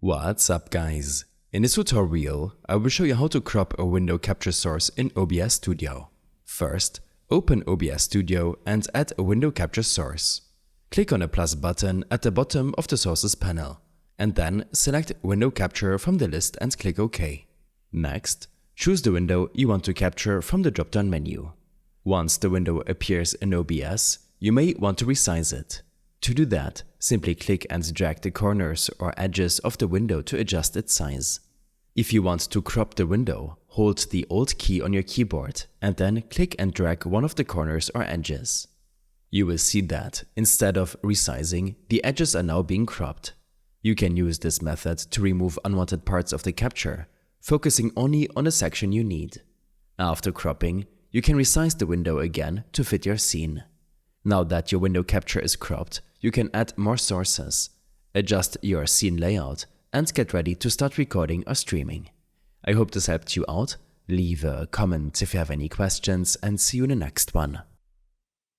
What's up guys? In this tutorial, I will show you how to crop a window capture source in OBS Studio. First, open OBS Studio and add a window capture source. Click on the plus button at the bottom of the sources panel, and then select Window Capture from the list and click OK. Next, choose the window you want to capture from the drop-down menu. Once the window appears in OBS, you may want to resize it. To do that, simply click and drag the corners or edges of the window to adjust its size. If you want to crop the window, hold the Alt key on your keyboard and then click and drag one of the corners or edges. You will see that, instead of resizing, the edges are now being cropped. You can use this method to remove unwanted parts of the capture, focusing only on the section you need. After cropping, you can resize the window again to fit your scene. Now that your window capture is cropped, you can add more sources, adjust your scene layout, and get ready to start recording or streaming. I hope this helped you out. Leave a comment if you have any questions and see you in the next one.